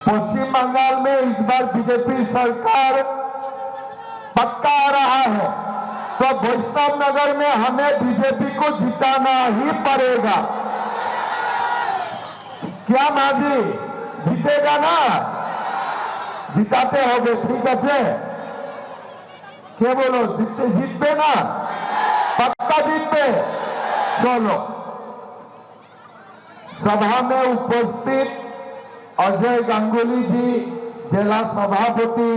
पश्चिम बंगाल में इस बार बीजेपी सरकार पक्का आ रहा है, तो वैष्णव नगर में हमें बीजेपी को जिताना ही पड़ेगा। क्या माजी जीतेगा ना? जिताते होगे, ठीक है? क्या बोलो, जीतबे ना? पक्का जीतबे? चलो। सभा में उपस्थित अजय गांगुली जी, जिला सभापति,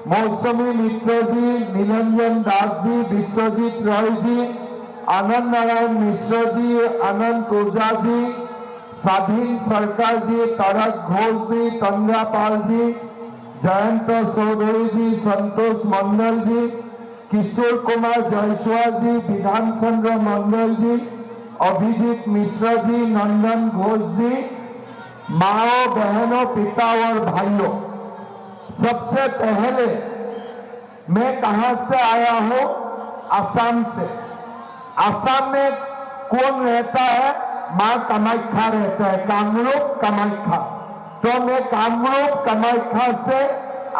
मौसमी मित्र जी, निरंजन दास जी, विश्वजीत रॉय जी, आनंद नारायण मिश्र जी, आनंद ओझा जी, स्वाधीन सरकार जी, तारक घोष जी, तंद्रापाल जी, जयंत चौधरी जी, संतोष मंडल जी, किशोर कुमार जायसवाल जी, विधान चंद्र मंडल जी, अभिजीत मिश्रा जी, नंदन घोष जी, माओ बहनों, पिता और भाइयों, सबसे पहले मैं कहां से आया हूं? असम से। असम में कौन रहता है? मां कामाख्या रहता है, कामरूप कामाख्या। तो मैं कामरूप कामाख्या से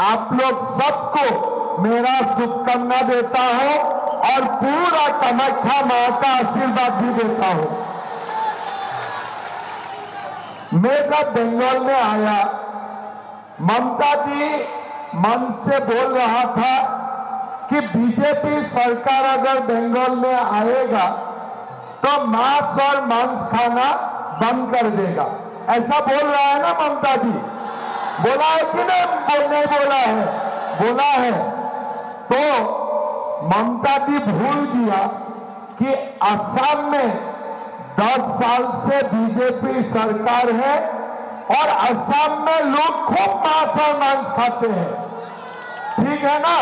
आप लोग सबको मेरा शुभकामना देता हूं और पूरा कामाख्या मां का आशीर्वाद भी देता हूं। मैं जब बंगाल में आया, ममता जी मन से बोल रहा था कि बीजेपी सरकार अगर बंगाल में आएगा तो मांस और मांस खाना बंद कर देगा, ऐसा बोल रहा है ना ममता जी? बोला है कि नहीं बोला है? बोला है। तो ममता जी भूल गया कि असम में 10 साल से बीजेपी सरकार है और असम में लोग खूब मांस और मांस खाते हैं, ठीक है ना?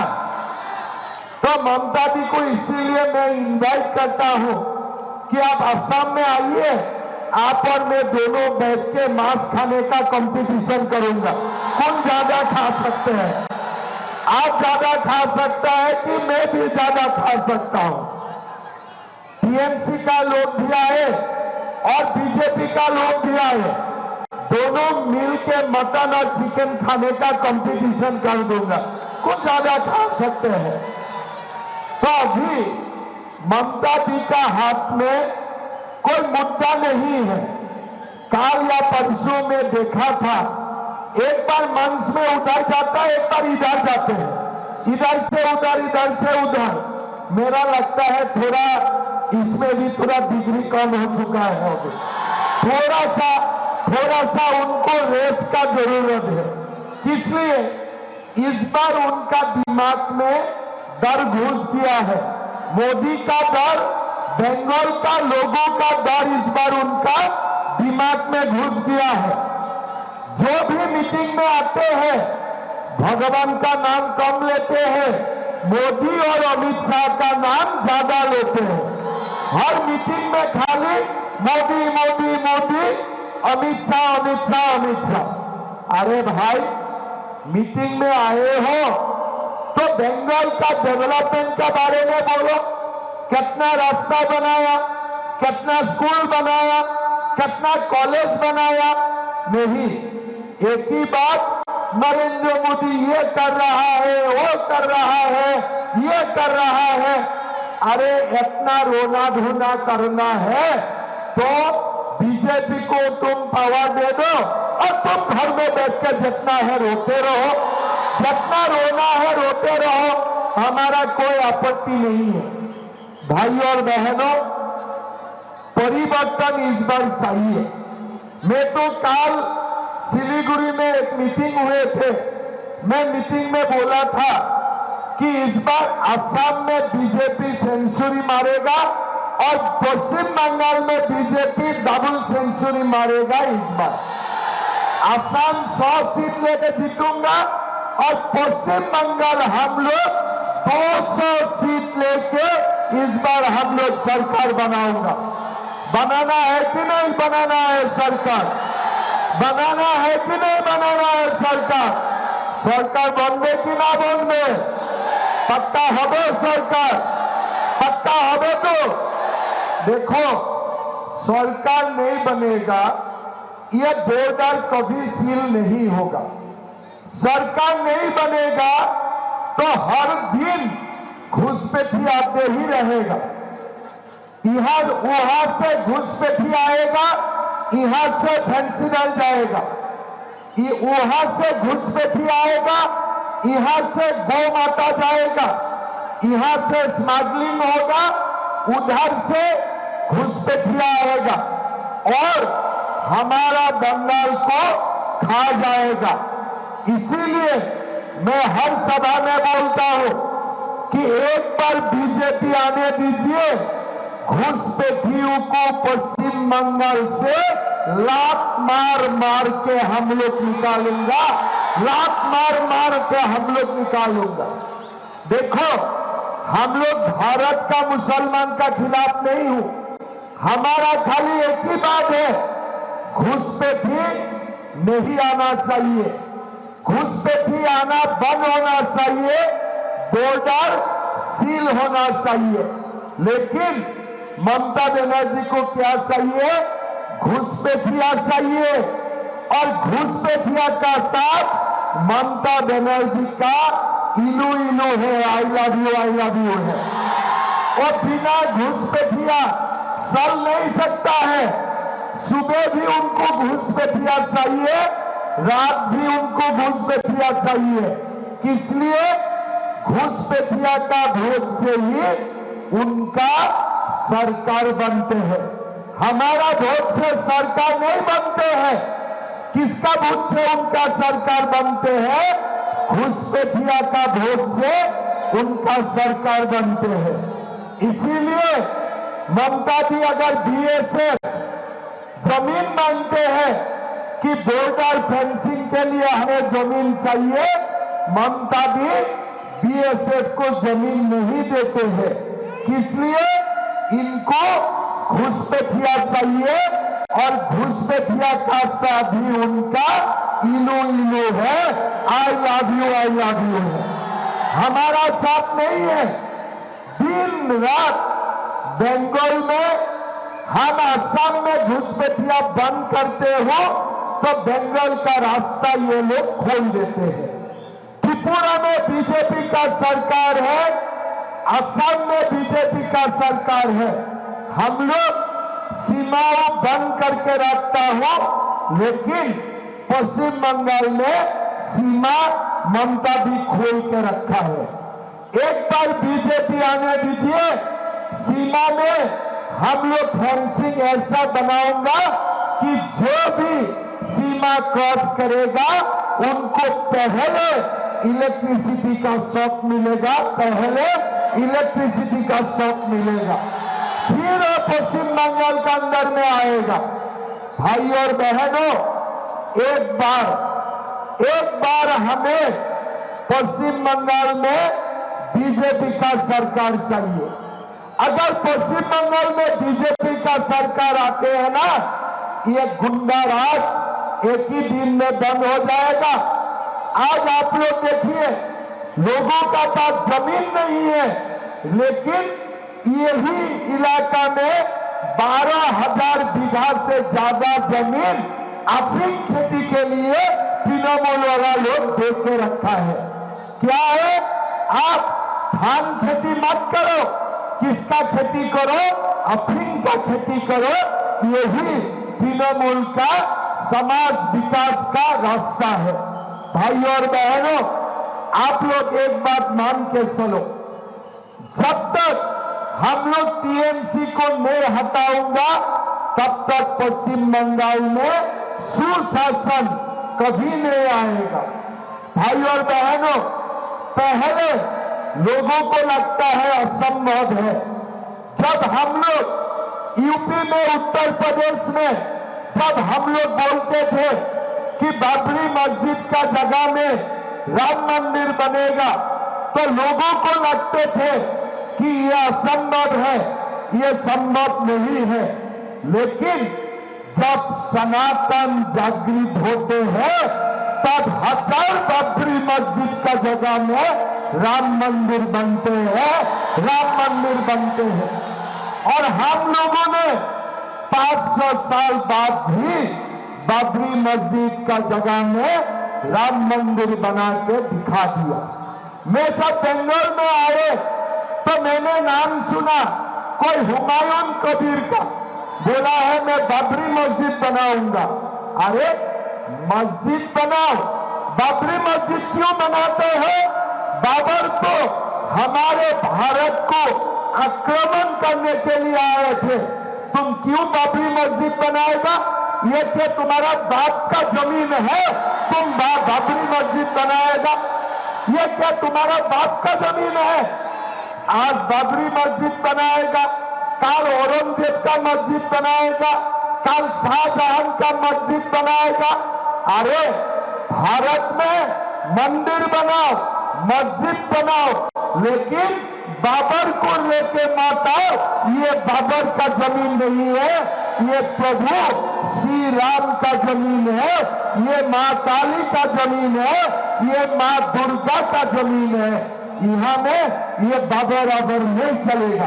तो ममता जी को इसीलिए मैं इनवाइट करता हूं कि आप असम में आइए, आप और मैं दोनों बैठ के मांस खाने का कंपटीशन करूंगा, कौन ज्यादा खा सकते हैं। आप ज्यादा खा सकता है कि मैं भी ज्यादा खा सकता हूं। टीएमसी का लोग भी आए और बीजेपी का लोग भी आए, दोनों मिलके मटन और चिकन खाने का कंपटीशन कर दूंगा, कौन ज्यादा खा सकते हैं। तो अभी ममता जी का हाथ में कोई मुद्दा नहीं है। काल या परसों में देखा था, एक बार मंच में उधर जाता है, एक बार इधर जाते हैं, इधर से उधर, इधर से उधर। मेरा लगता है थोड़ा इसमें भी थोड़ा डिग्री कम हो चुका है, थोड़ा सा उनको रेस का जरूरत है। इसलिए इस बार उनका दिमाग में डर घुस गया है, मोदी का डर, बंगाल का लोगों का डर इस बार उनका दिमाग में घुस गया है। जो भी मीटिंग में आते हैं भगवान का नाम कम लेते हैं, मोदी और अमित शाह का नाम ज्यादा लेते हैं। हर मीटिंग में खाली मोदी मोदी मोदी, अमित शाह अमित शाह अमित शाह। अरे भाई, मीटिंग में आए हो तो बंगाल का डेवलपमेंट के बारे में बोलो, कितना रास्ता बनाया, कितना स्कूल बनाया, कितना कॉलेज बनाया। नहीं, एक ही बात, नरेंद्र मोदी ये कर रहा है, वो कर रहा है, ये कर रहा है। अरे इतना रोना धोना करना है तो बीजेपी को तुम पावर दे दो और तुम घर में बैठ कर जितना है रोते रहो, जितना रोना है रोते रहो, हमारा कोई आपत्ति नहीं है। भाई और बहनों, परिवर्तन इस बार चाहिए। मैं तो कल सिलीगुड़ी में एक मीटिंग हुए थे, मैं मीटिंग में बोला था कि इस बार असम में बीजेपी सेंचुरी मारेगा और पश्चिम बंगाल में बीजेपी डबल सेंचुरी मारेगा। इस बार असम 100 सीट लेकर जीतूंगा और पश्चिम बंगाल हम लोग 200 सीट लेके इस बार हम लोग सरकार बनाऊंगा। बनाना है कि नहीं बनाना है सरकार? बनाना है कि नहीं बनाना है सरकार? सरकार बनबे कि ना बनबे? पक्का হবে सरकार? पक्का হবে तो देखो, सरकार नहीं बनेगा ये बॉर्डर कभी सील नहीं होगा। सरकार नहीं बनेगा तो हर दिन घुसपैठी आते ही रहेगा। यहां वहां से घुसपैठी आएगा, यहां से फेंसिनल जाएगा, वहां से घुसपैठी आएगा, यहां से गौ माता जाएगा, यहां से स्मगलिंग होगा, उधर से घुसपैठिया आएगा और हमारा बंगाल को खा जाएगा। इसीलिए मैं हर सभा में बोलता हूं कि एक बार बीजेपी आने दीजिए, घुसपैठियों को पश्चिम बंगाल से लात मार मार के हम लोग निकालूंगा, लात मार मार के हम लोग निकालूंगा। देखो, हम लोग भारत का मुसलमान का खिलाफ नहीं हूं, हमारा खाली एक ही बात है, घुसपैठी नहीं आना चाहिए, घुसपैठी आना बंद होना चाहिए, बॉर्डर सील होना चाहिए। लेकिन ममता बनर्जी को क्या चाहिए? घुसपैठिया चाहिए और घुसपैठिया का साथ ममता बनर्जी का इलू इलू है, आई लव यू है। और बिना घुसपैठिया चल नहीं सकता है। सुबह भी उनको घुसपैठिया चाहिए, रात भी उनको घुसपैठिया चाहिए। किस लिए? घुसपैठिया का वोट से ही उनका सरकार बनते हैं। हमारा वोट से सरकार नहीं बनते हैं। किसका वोट से उनका सरकार बनते हैं? घुसपैठिया का वोट से उनका सरकार बनते हैं। इसीलिए ममता जी अगर बीएसएफ जमीन मांगते हैं कि बॉर्डर फेंसिंग के लिए हमें जमीन चाहिए, ममता भी बीएसएफ को जमीन नहीं देते हैं। किसलिए? इनको घुसपैठिया चाहिए और घुसपैठिया का साथ ही उनका इलो इलो है, आई लव यू है। हमारा साथ नहीं है। दिन रात बंगाल में, हम असम में घुसपैठिया बंद करते हो तो बंगाल का रास्ता ये लोग खोल देते हैं। त्रिपुरा में बीजेपी का सरकार है, असम में बीजेपी का सरकार है। हम लोग सीमाओं बंद करके रखता हो, लेकिन पश्चिम बंगाल में सीमा ममता भी खोल के रखा है। एक बार बीजेपी आने दीजिए, सीमा में हम लोग फेंसिंग ऐसा बनाऊंगा कि जो भी सीमा क्रॉस करेगा उनको पहले इलेक्ट्रिसिटी का शॉक मिलेगा, पहले इलेक्ट्रिसिटी का शॉक मिलेगा, फिर वो पश्चिम बंगाल के अंदर में आएगा। भाई और बहनों, एक बार हमें पश्चिम बंगाल में बीजेपी का सरकार चाहिए। अगर पश्चिम बंगाल में बीजेपी का सरकार आते हैं ना, ये गुंडा राज एक ही दिन में बंद हो जाएगा। आज आप लोग देखिए, लोगों का पास जमीन नहीं है, लेकिन यही इलाका में 12,000 बीघा से ज्यादा जमीन अफीम खेती के लिए तृणमूल वाला लोग दे के रखा है। क्या है? आप धान खेती मत करो, किसका खेती करो? अफीम का खेती करो। यही तृणमूल का समाज विकास का रास्ता है। भाई और बहनों, आप लोग एक बात मान के चलो, जब तक हम लोग टीएमसी को नहीं हटाऊंगा, तब तक पश्चिम बंगाल में सुशासन कभी नहीं आएगा। भाई और बहनों, पहले लोगों को लगता है असंभव है। जब हम लोग यूपी में, उत्तर प्रदेश में जब हम लोग बोलते थे कि बाबरी मस्जिद का जगह में राम मंदिर बनेगा, तो लोगों को लगते थे कि यह असंभव है, यह संभव नहीं है। लेकिन जब सनातन जागृत होते हैं, तब 1000 बाबरी मस्जिद का जगह में राम मंदिर बनते हैं, राम मंदिर बनते हैं। और हम लोगों ने 500 साल बाद भी बाबरी मस्जिद का जगह में राम मंदिर बना के दिखा दिया। मैं जब बेंगलोर में आए तो मैंने नाम सुना कोई हुमायूं कबीर का, बोला है मैं बाबरी मस्जिद बनाऊंगा। अरे मस्जिद बनाओ, बाबरी मस्जिद क्यों बनाते हो? बाबर तो हमारे भारत को आक्रमण करने के लिए आए थे, तुम क्यों बाबरी मस्जिद बनाएगा? ये क्या तुम्हारा बाप का जमीन है, तुम बाबरी मस्जिद बनाएगा? ये क्या तुम्हारा बाप का जमीन है? आज बाबरी मस्जिद बनाएगा, कल औरंगजेब का मस्जिद बनाएगा, कल शाहजहां का मस्जिद बनाएगा। अरे भारत में मंदिर बनाओ, मस्जिद बनाओ, लेकिन बाबर को लेके मत आओ। ये बाबर का जमीन नहीं है, ये प्रभु श्री राम का जमीन है, ये माँ काली का जमीन है, ये माँ दुर्गा का जमीन है। यहाँ में ये बाबर नहीं चलेगा।